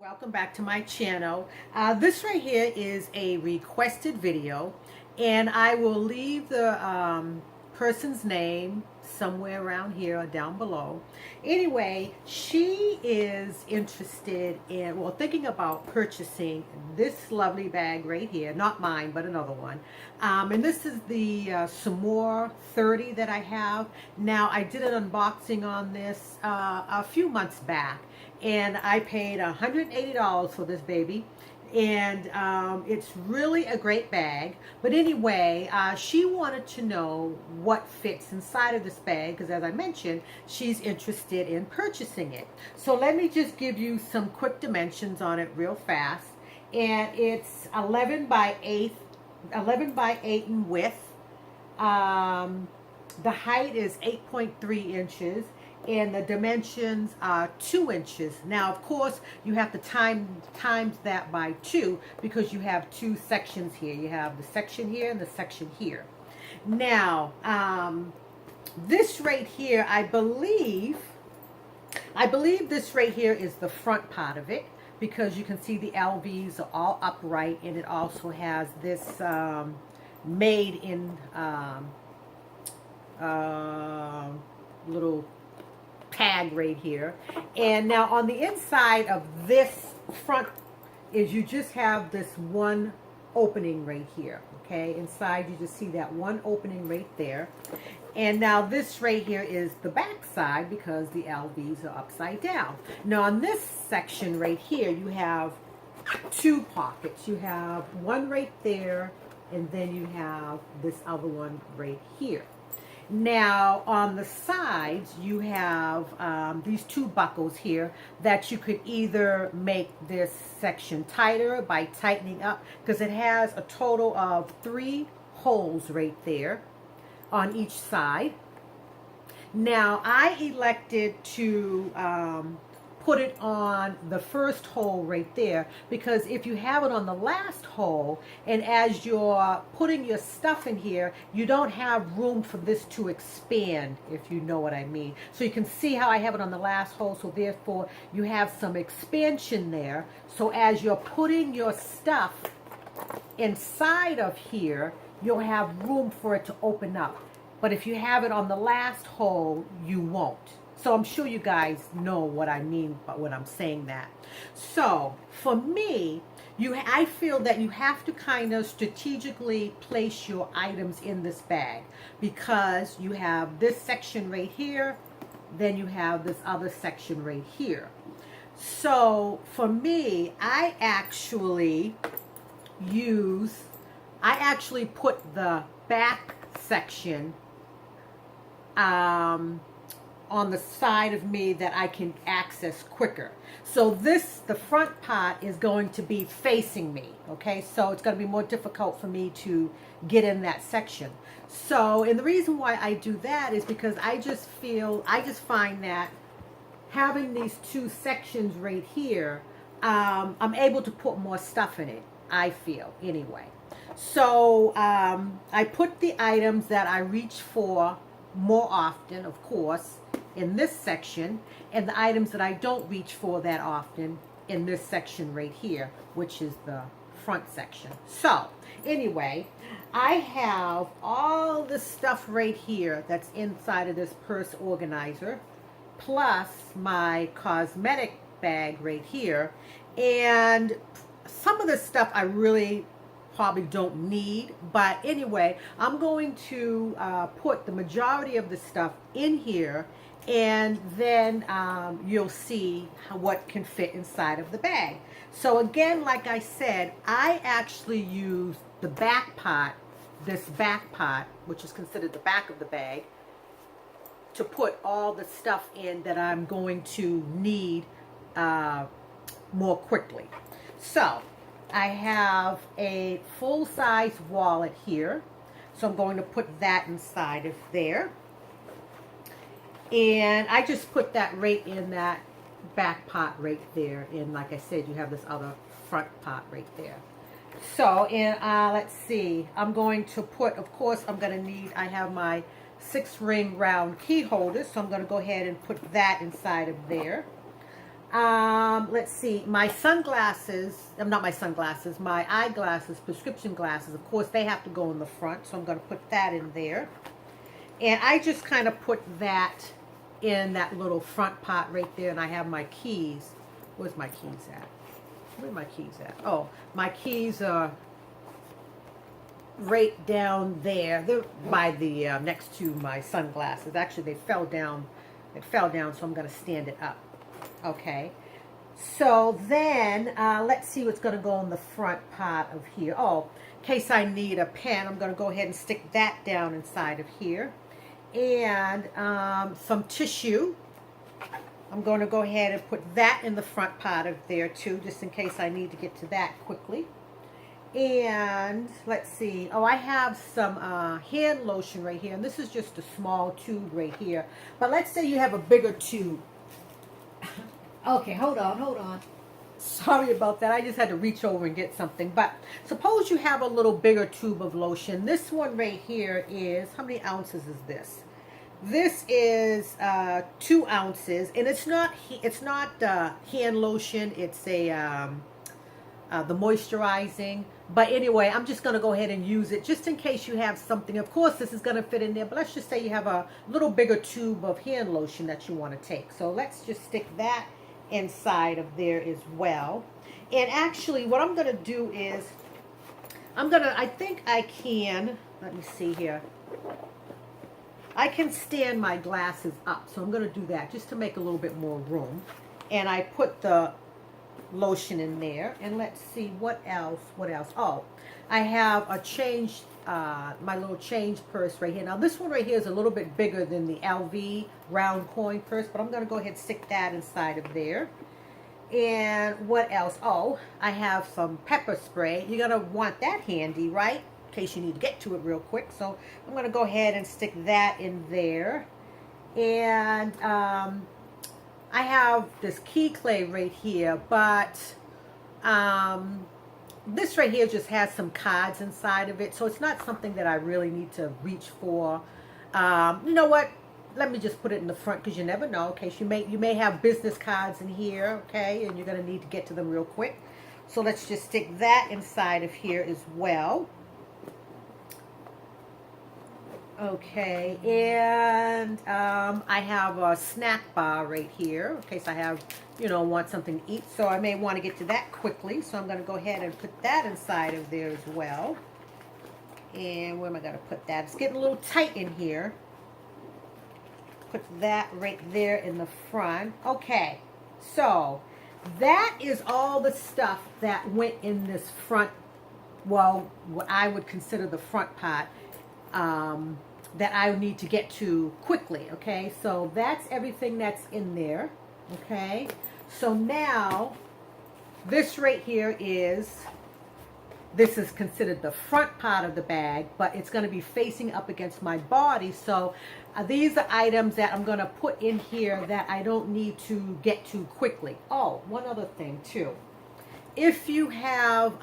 Welcome back to my channel. This right here is a requested video, and I will leave the person's name somewhere around here or down below. Anyway, she is interested in, well, thinking about purchasing this lovely bag right here. Not mine, but another one. And this is the Saumur 30 that I have. Now, I did an unboxing on this a few months back, and I paid $180 for this baby, and it's really a great bag. But anyway, she wanted to know what fits inside of this bag, because as I mentioned, she's interested in purchasing it. So let me just give you some quick dimensions on it real fast. And it's 11 by 8 in width. The height is 8.3 inches, and the dimensions are 2 inches. Now, of course, you have to times that by 2, because you have two sections here. You have the section here and the section here. Now, this right here, I believe this right here is the front part of it, because you can see the LVs are all upright, and it also has this made in little tag right here. And now on the inside of this front is you just have this one opening right here. Okay, inside you just see that one opening right there. And now this right here is the back side, because the LVs are upside down. Now on this section right here, you have two pockets. You have one right there, and then you have this other one right here. Now on the sides you have these two buckles here that you could either make this section tighter by tightening up, because it has a total of 3 holes right there on each side. Now I elected to put it on the first hole right there, because if you have it on the last hole, and as you're putting your stuff in here, you don't have room for this to expand, if you know what I mean. So you can see how I have it on the last hole, so therefore you have some expansion there. So as you're putting your stuff inside of here, you'll have room for it to open up. But if you have it on the last hole, you won't. So I'm sure you guys know what I mean by when I'm saying that. So for me, I feel that you have to kind of strategically place your items in this bag, because you have this section right here, then you have this other section right here. So for me, I actually put the back section on the side of me that I can access quicker. So the front part is going to be facing me, okay? So it's going to be more difficult for me to get in that section. So, and the reason why I do that is because I just find that having these two sections right here, I'm able to put more stuff in it, I feel, anyway. So I put the items that I reach for more often, of course, in this section, and the items that I don't reach for that often in this section right here, which is the front section. So anyway, I have all the stuff right here that's inside of this purse organizer, plus my cosmetic bag right here. And some of the stuff I really probably don't need, but anyway, I'm going to put the majority of the stuff in here, and then you'll see what can fit inside of the bag. So again, like I said, I actually use the back part, this back part, which is considered the back of the bag, to put all the stuff in that I'm going to need more quickly. So I have a full-size wallet here, so I'm going to put that inside of there. And I just put that right in that back part right there. And like I said, you have this other front part right there. So, and let's see, I'm going to put, of course, I have my 6-ring round key holder, so I'm going to go ahead and put that inside of there. Let's see, my sunglasses, not my sunglasses, my eyeglasses, prescription glasses, of course, they have to go in the front, so I'm going to put that in there. And I just kind of put that in that little front pot right there, and I have my keys. Where's my keys at? Where are my keys at? Oh, my keys are right down there. They're by the next to my sunglasses. Actually, they fell down. It fell down, so I'm going to stand it up. Okay. So then, let's see what's going to go in the front part of here. Oh, in case I need a pen, I'm going to go ahead and stick that down inside of here. And some tissue. I'm going to go ahead and put that in the front part of there too, just in case I need to get to that quickly. And let's see. Oh, I have some hand lotion right here. And this is just a small tube right here. But let's say you have a bigger tube. Okay, hold on. Sorry about that. I just had to reach over and get something. But suppose you have a little bigger tube of lotion. This one right here is, how many ounces is this? This is 2 ounces. And it's not hand lotion. It's a the moisturizing. But anyway, I'm just going to go ahead and use it just in case you have something. Of course, this is going to fit in there, but let's just say you have a little bigger tube of hand lotion that you want to take. So let's just stick that inside of there as well. And actually, what I'm going to do is, I think I can, let me see here. I can stand my glasses up, so I'm going to do that just to make a little bit more room. And I put the lotion in there, and let's see what else. Oh, I have a change, my little change purse right here. Now this one right here is a little bit bigger than the LV round coin purse, but I'm going to go ahead and stick that inside of there. And what else? Oh, I have some pepper spray. You're going to want that handy, right, in case you need to get to it real quick. So I'm going to go ahead and stick that in there. And I have this key clay right here, but this right here just has some cards inside of it, so it's not something that I really need to reach for. You know what? Let me just put it in the front because you never know. In case you may have business cards in here, okay, and you're going to need to get to them real quick. So let's just stick that inside of here as well. Okay, and I have a snack bar right here in case I have, want something to eat. So I may want to get to that quickly. So I'm going to go ahead and put that inside of there as well. And where am I going to put that? It's getting a little tight in here. Put that right there in the front. Okay, so that is all the stuff that went in this front, well, what I would consider the front part. That I need to get to quickly, okay? So that's everything that's in there, okay? So now, this right here this is considered the front part of the bag, but it's going to be facing up against my body. So these are items that I'm going to put in here that I don't need to get to quickly. Oh, one other thing too. If you have...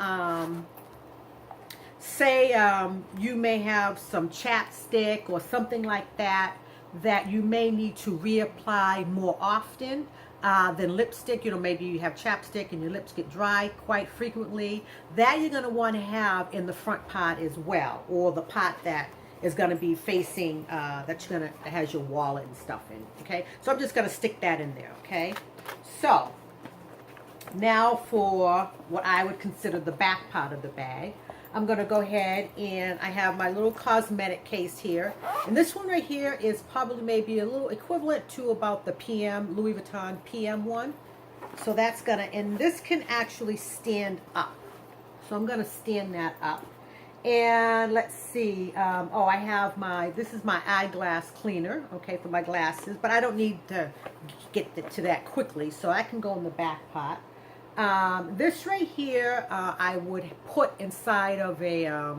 say you may have some chapstick or something like that you may need to reapply more often than lipstick. Maybe you have chapstick and your lips get dry quite frequently. That you're going to want to have in the front part as well, or the part that is going to be facing, that has your wallet and stuff in, okay? So I'm just going to stick that in there, okay? So, now for what I would consider the back part of the bag. I'm going to go ahead and I have my little cosmetic case here. And this one right here is probably maybe a little equivalent to about the PM, Louis Vuitton PM one. So that's going to, and this can actually stand up. So I'm going to stand that up. And let's see, oh, I have this is my eyeglass cleaner, okay, for my glasses. But I don't need to get to that quickly, so I can go in the back pot. This right here, I would put inside of a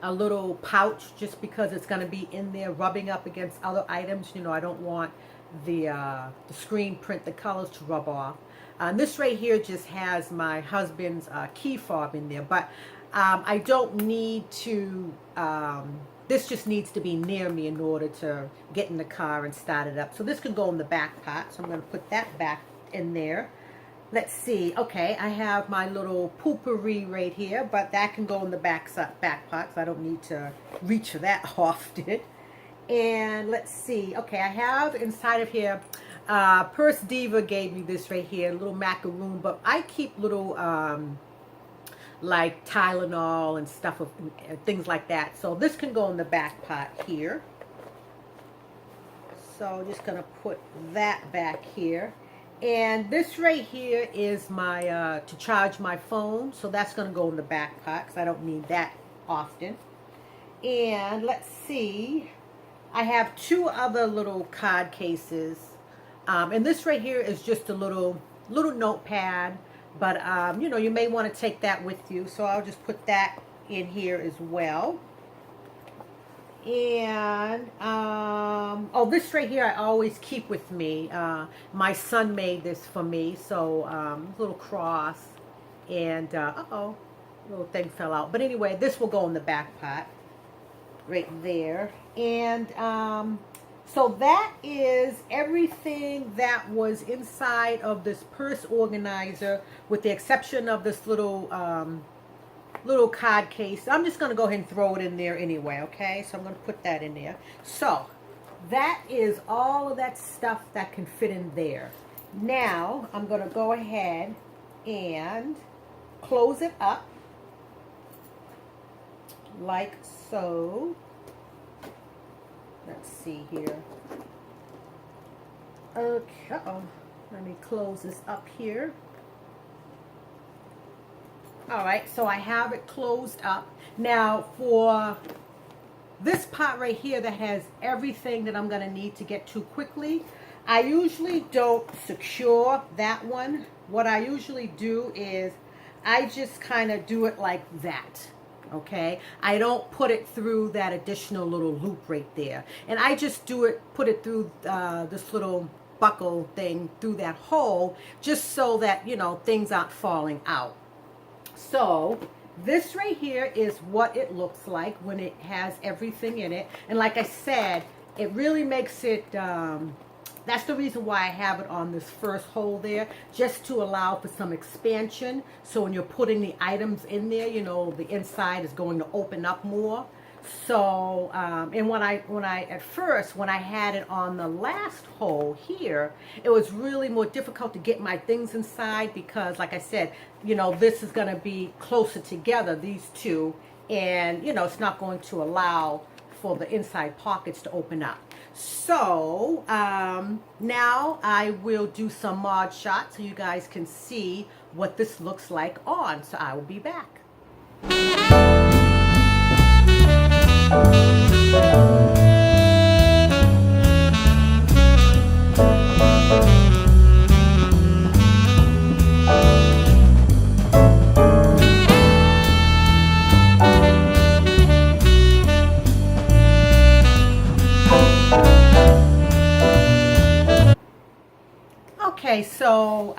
little pouch just because it's going to be in there rubbing up against other items. I don't want the screen print, the colors to rub off. This right here just has my husband's key fob in there, but I don't need to, this just needs to be near me in order to get in the car and start it up. So this can go in the back pot, so I'm going to put that back in there. Let's see. Okay, I have my little poopery right here, but that can go in the back pocket, so I don't need to reach for that often. And let's see. Okay, I have inside of here, Purse Diva gave me this right here, a little macaroon, but I keep little like Tylenol and stuff of things like that. So this can go in the back pot here. So I'm just gonna put that back here. And this right here is my to charge my phone, so that's gonna go in the back pot because I don't need that often. And let's see, I have two other little card cases, and this right here is just a little notepad. But, you know, you may want to take that with you. So I'll just put that in here as well. And, oh, this right here I always keep with me. My son made this for me. So, little cross. And, uh-oh, little thing fell out. But anyway, this will go in the back pot. Right there. And, so that is everything that was inside of this purse organizer, with the exception of this little little card case. I'm just going to go ahead and throw it in there anyway, okay? So I'm going to put that in there. So that is all of that stuff that can fit in there. Now I'm going to go ahead and close it up like so. Let's see here. Okay, uh-oh. Let me close this up here. All right, so I have it closed up. Now, for this pot right here that has everything that I'm going to need to get to quickly, I usually don't secure that one. What I usually do is I just kind of do it like that. Okay, I don't put it through that additional little loop right there, and I just put it through this little buckle thing through that hole, just so that, you know, things aren't falling out. So this right here is what it looks like when it has everything in it, and like I said, it really makes it that's the reason why I have it on this first hole there, just to allow for some expansion. So when you're putting the items in there, you know, the inside is going to open up more. So, and when I at first, when I had it on the last hole here, it was really more difficult to get my things inside because, like I said, you know, this is going to be closer together, these two, and, you know, it's not going to allow for the inside pockets to open up. So now I will do some mod shots so you guys can see what this looks like on. So I will be back. Okay, so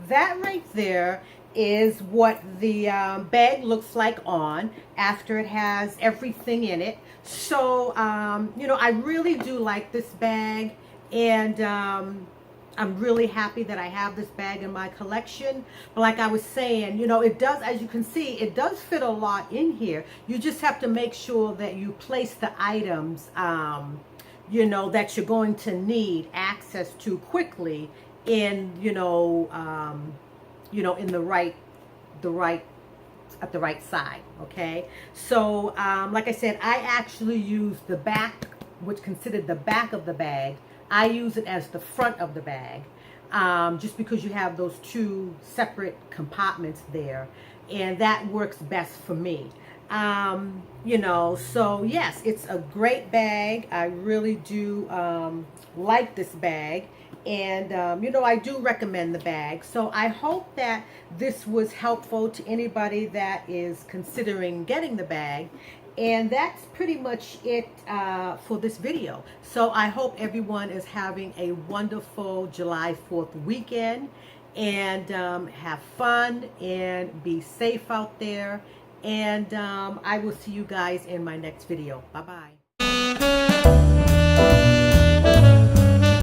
that right there is what the bag looks like on after it has everything in it. So, you know, I really do like this bag, and I'm really happy that I have this bag in my collection. But like I was saying, you know, it does, as you can see, it does fit a lot in here. You just have to make sure that you place the items you know, that you're going to need access to quickly in, you know, in the right at the right side. Okay, so like I said, I actually use the back, which considered the back of the bag. I use it as the front of the bag, just because you have those two separate compartments there, and that works best for me. You know, so yes, it's a great bag. I really do like this bag, and you know, I do recommend the bag. So I hope that this was helpful to anybody that is considering getting the bag. And that's pretty much it for this video. So I hope everyone is having a wonderful July 4th weekend, and have fun and be safe out there. And I will see you guys in my next video. Bye-bye.